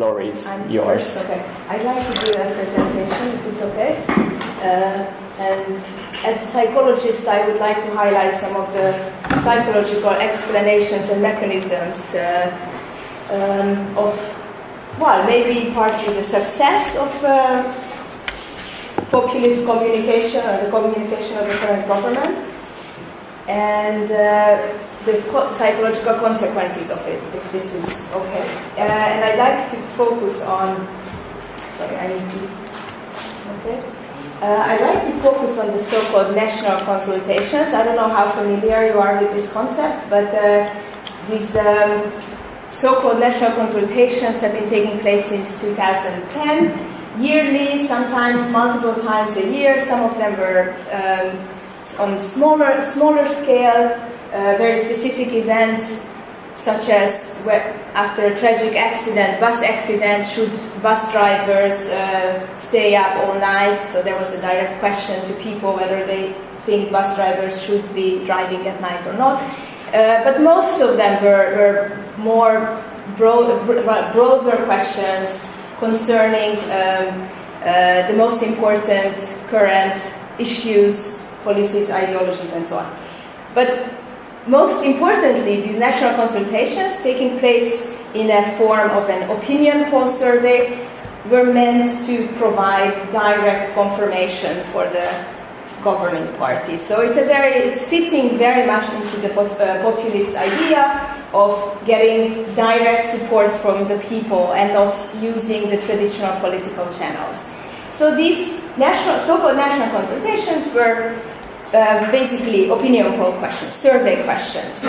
floor is yours. First, okay. I'd like to do a presentation, if it's okay. And as a psychologist, I would like to highlight some of the psychological explanations and mechanisms of, well, maybe partly the success of populist communication or the communication of the current government, and the psychological consequences of it, if this is okay. And I'd like to focus on, I'd like to focus on the so-called national consultations. I don't know how familiar you are with this concept, but these so-called national consultations have been taking place since 2010, yearly, sometimes multiple times a year. Some of them were on smaller scale, very specific events, such as after a tragic accident, bus accident, should bus drivers stay up all night? So there was a direct question to people whether they think bus drivers should be driving at night or not. But most of them were more broader questions concerning the most important current issues, policies, ideologies, and so on. But most importantly, these national consultations, taking place in a form of an opinion poll survey, were meant to provide direct confirmation for the governing party. So it's fitting very much into the populist idea of getting direct support from the people and not using the traditional political channels. So these so-called national consultations were basically opinion poll questions, survey questions.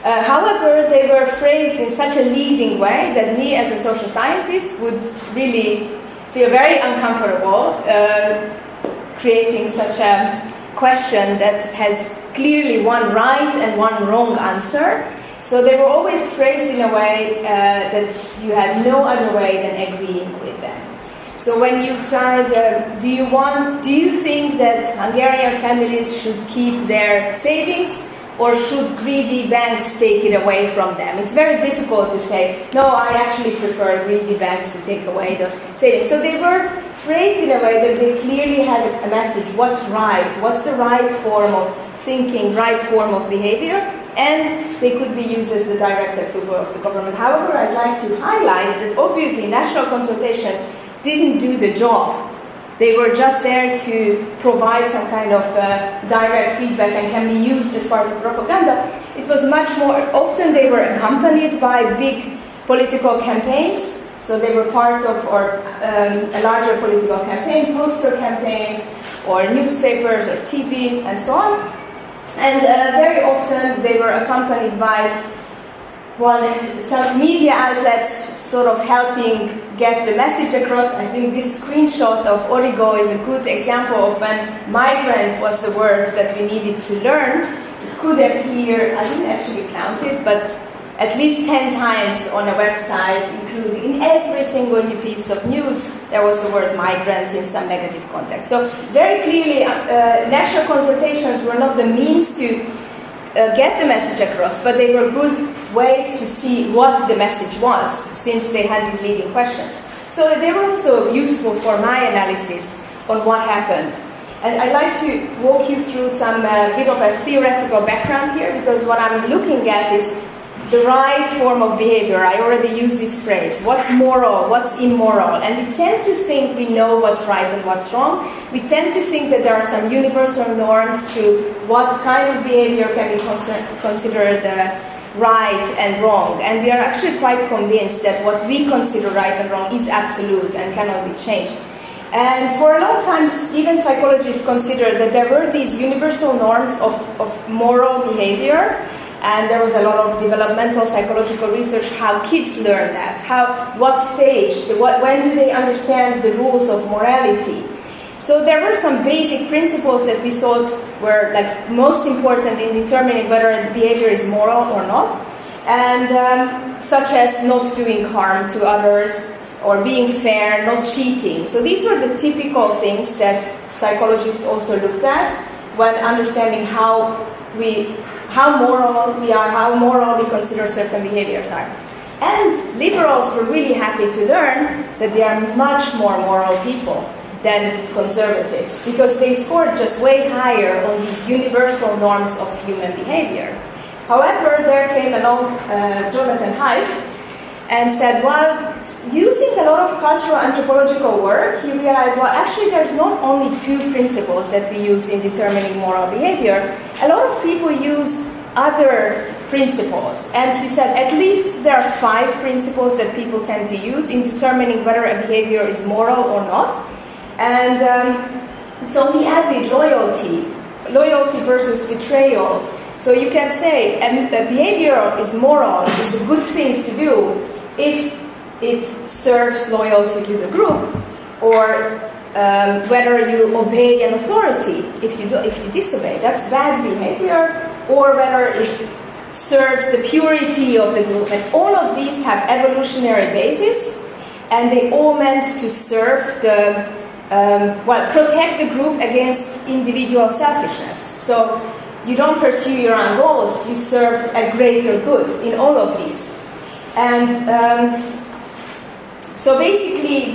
However, they were phrased in such a leading way that me as a social scientist would really feel very uncomfortable creating such a question that has clearly one right and one wrong answer. So they were always phrased in a way that you had no other way than agreeing with them. So when you find, do you think that Hungarian families should keep their savings, or should greedy banks take it away from them? It's very difficult to say, no, I actually prefer greedy banks to take away the savings. So they were phrased in a way that they clearly had a message, what's right, what's the right form of thinking, right form of behavior, and they could be used as the direct approval of the government. However, I'd like to highlight that obviously national consultations didn't do the job. They were just there to provide some kind of direct feedback and can be used as part of propaganda. It was much more, often they were accompanied by big political campaigns. So they were part of a larger political campaign, poster campaigns, or newspapers, or TV, and so on. And very often they were accompanied by some media outlets sort of helping get the message across. I think this screenshot of Origo is a good example of when migrant was the word that we needed to learn. It could appear, I didn't actually count it, but at least 10 times on a website, including in every single new piece of news, there was the word migrant in some negative context. So very clearly, national consultations were not the means to get the message across, but they were good ways to see what the message was, since they had these leading questions. So they were also useful for my analysis on what happened. And I'd like to walk you through some bit of a theoretical background here, because what I'm looking at is the right form of behavior. I already used this phrase. What's moral? What's immoral? And we tend to think we know what's right and what's wrong. We tend to think that there are some universal norms to what kind of behavior can be considered right and wrong. And we are actually quite convinced that what we consider right and wrong is absolute and cannot be changed. And for a long time, even psychologists considered that there were these universal norms of moral behavior. And there was a lot of developmental psychological research how kids learn that, what stage, when do they understand the rules of morality. So there were some basic principles that we thought were most important in determining whether the behavior is moral or not, and such as not doing harm to others, or being fair, not cheating. So these were the typical things that psychologists also looked at when understanding how moral we are, how moral we consider certain behaviors are. And liberals were really happy to learn that they are much more moral people than conservatives, because they scored just way higher on these universal norms of human behavior. However, there came along Jonathan Haidt and said, well, using a lot of cultural anthropological work, he realized, well, actually there's not only two principles that we use in determining moral behavior. A lot of people use other principles. And he said at least there are 5 principles that people tend to use in determining whether a behavior is moral or not. And so he added loyalty versus betrayal. So you can say a behavior is moral, is a good thing to do if it serves loyalty to the group, or whether you obey an authority if you disobey. That's bad behavior, or whether it serves the purity of the group. And all of these have evolutionary basis, and they all meant to serve the protect the group against individual selfishness. So you don't pursue your own goals, you serve a greater good in all of these. And so basically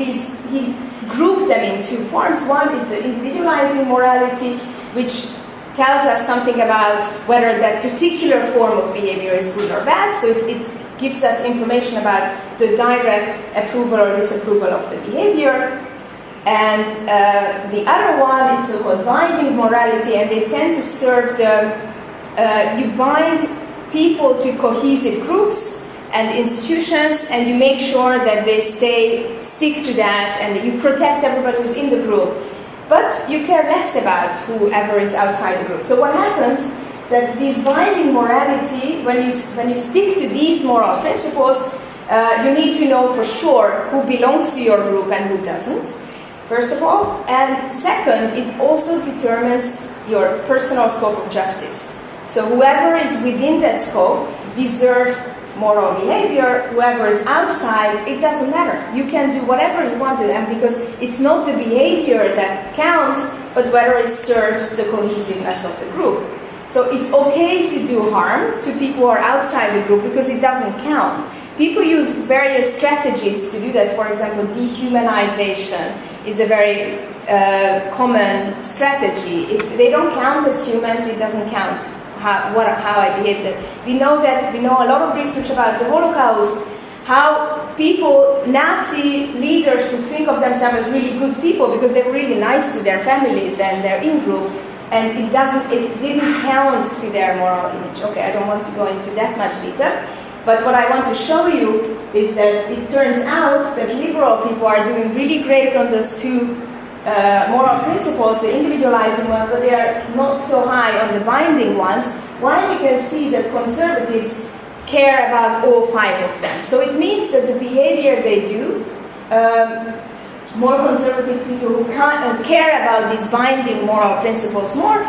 he grouped them in 2 forms. One is the individualizing morality, which tells us something about whether that particular form of behavior is good or bad. So it gives us information about the direct approval or disapproval of the behavior. And the other one is so-called binding morality, and they tend to serve you bind people to cohesive groups and institutions, and you make sure that they stick to that, and that you protect everybody who's in the group. But you care less about whoever is outside the group. So what happens that this binding morality, when you stick to these moral principles, you need to know for sure who belongs to your group and who doesn't, first of all. And second, it also determines your personal scope of justice. So whoever is within that scope deserves moral behavior. Whoever is outside, it doesn't matter. You can do whatever you want to them, because it's not the behavior that counts, but whether it serves the cohesiveness of the group. So it's okay to do harm to people who are outside the group because it doesn't count. People use various strategies to do that. For example, dehumanization is a very common strategy. If they don't count as humans, it doesn't count how I behave. We know a lot of research about the Holocaust, how people, Nazi leaders would think of themselves as really good people because they were really nice to their families and their in-group, and it didn't count to their moral image. Okay, I don't want to go into that much detail, but what I want to show you is that it turns out that liberal people are doing really great on those 2 moral principles, the individualizing one, but they are not so high on the binding ones. Why? We can see that conservatives care about all 5 of them. So it means that the behavior they do, more conservative people who care about these binding moral principles more,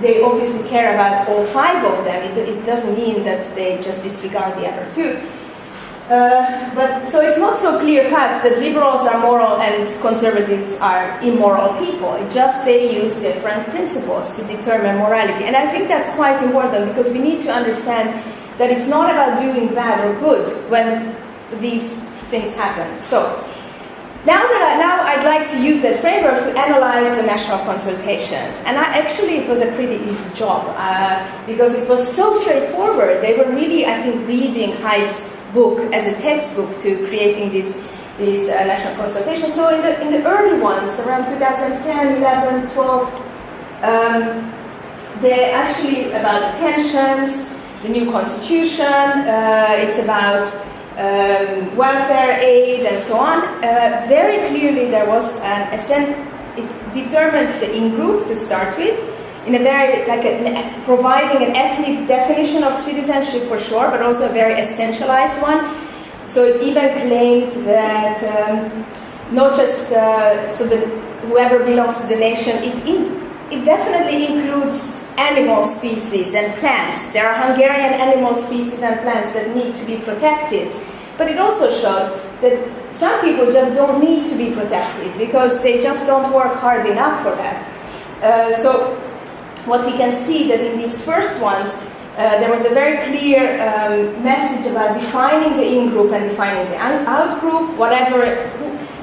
they obviously care about all 5 of them. It doesn't mean that they just disregard the other 2. But so it's not so clear-cut that liberals are moral and conservatives are immoral people. It just they use different principles to determine morality. And I think that's quite important, because we need to understand that it's not about doing bad or good when these things happen. So now I'd like to use that framework to analyze the national consultations. And actually it was a pretty easy job because it was so straightforward. They were really, I think, reading Haidt's book as a textbook to creating these national consultations. So in the early ones, around 2010, 11, 12, they're actually about the pensions, the new constitution, it's about welfare aid and so on. Very clearly there was it determined the in-group to start with, in a very, providing an ethnic definition of citizenship for sure, but also a very essentialized one. So it even claimed that not just so that whoever belongs to the nation, it definitely includes animal species and plants. There are Hungarian animal species and plants that need to be protected. But it also showed that some people just don't need to be protected because they just don't work hard enough for that. So what we can see that in these first ones, there was a very clear message about defining the in-group and defining the out-group.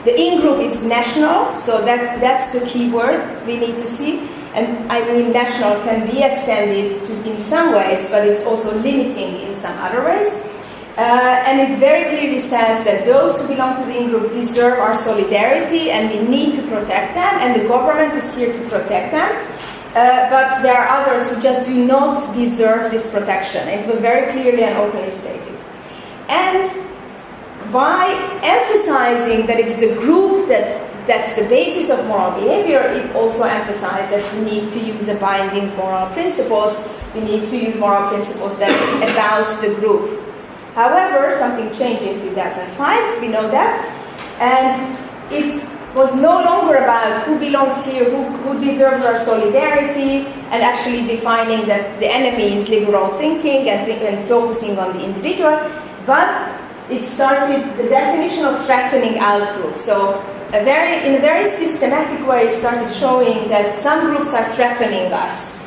The in-group is national, so that's the key word we need to see. And I mean, national can be extended in some ways, but it's also limiting in some other ways. And it very clearly says that those who belong to the in-group deserve our solidarity, and we need to protect them, and the government is here to protect them. But there are others who just do not deserve this protection. It was very clearly and openly stated. And by emphasizing that it's the group that's the basis of moral behavior, it also emphasized that we need to use a binding moral principles. We need to use moral principles that is about the group. However, something changed in 2005, we know that, and it was no longer about who belongs here, who deserves our solidarity, and actually defining that the enemy is liberal thinking and focusing on the individual, but it started the definition of threatening out-group. So in a very systematic way, it started showing that some groups are threatening us.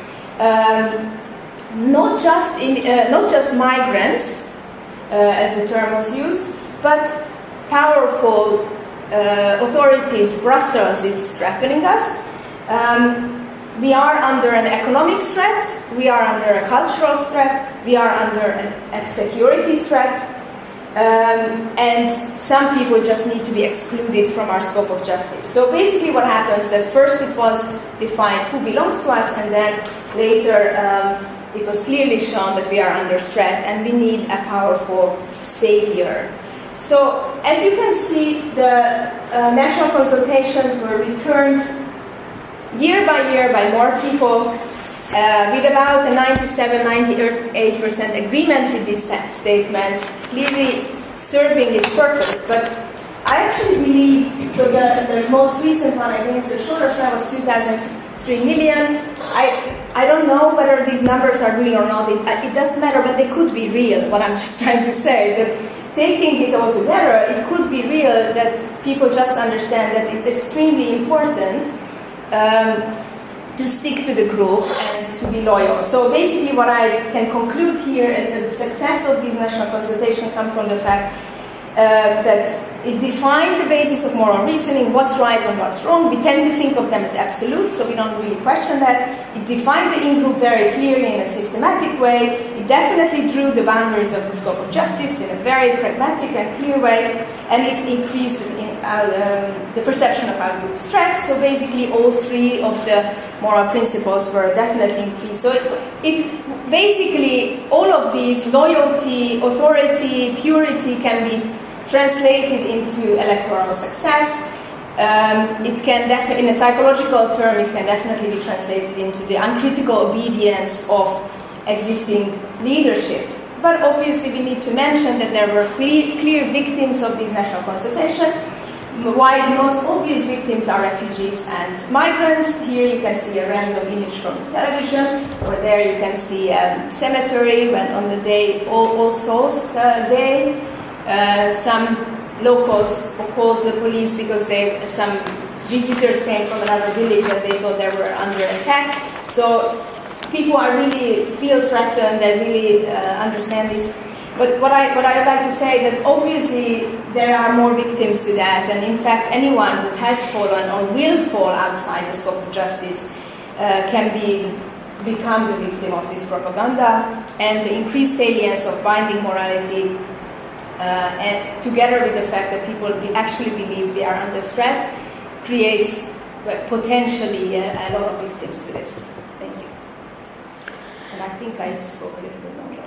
Not just migrants, as the term was used, but powerful authorities. Brussels is threatening us. We are under an economic threat, we are under a cultural threat, we are under a security threat, and some people just need to be excluded from our scope of justice. So basically what happens that first it was defined who belongs to us, and then later it was clearly shown that we are under threat and we need a powerful savior. So, as you can see, the national consultations were returned year by year by more people, with about a 97-98% agreement with these statements, clearly serving its purpose. But I actually believe, so the most recent one against the shorter term was 2003 million. I don't know whether these numbers are real or not. It doesn't matter, but they could be real, what I'm just trying to say. That taking it all together, it could be real that people just understand that it's extremely important to stick to the group and to be loyal. So basically what I can conclude here is that the success of these national consultations comes from the fact that it defined the basis of moral reasoning, what's right and what's wrong. We tend to think of them as absolute, so we don't really question that. It defined the in-group very clearly in a systematic way. It definitely drew the boundaries of the scope of justice in a very pragmatic and clear way, and it increased the perception of out-group threats. So basically all three of the moral principles were definitely increased. So it basically, all of these, loyalty, authority, purity, can be translated into electoral success. It can in a psychological term, it can definitely be translated into the uncritical obedience of existing leadership. But obviously we need to mention that there were clear victims of these national consultations. While the most obvious victims are refugees and migrants. Here you can see a random image from the television, or there you can see a cemetery when on the day, All Souls Day, some locals called the police because some visitors came from another village and they thought they were under attack. So people are really feel threatened and really understand it. But what I would like to say that obviously there are more victims to that, and in fact anyone who has fallen or will fall outside the scope of justice can become the victim of this propaganda, and the increased salience of binding morality, and together with the fact that people actually believe they are under threat, creates potentially a lot of victims to this. Thank you. And I think I spoke a little bit longer.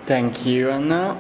Thank you, Anna.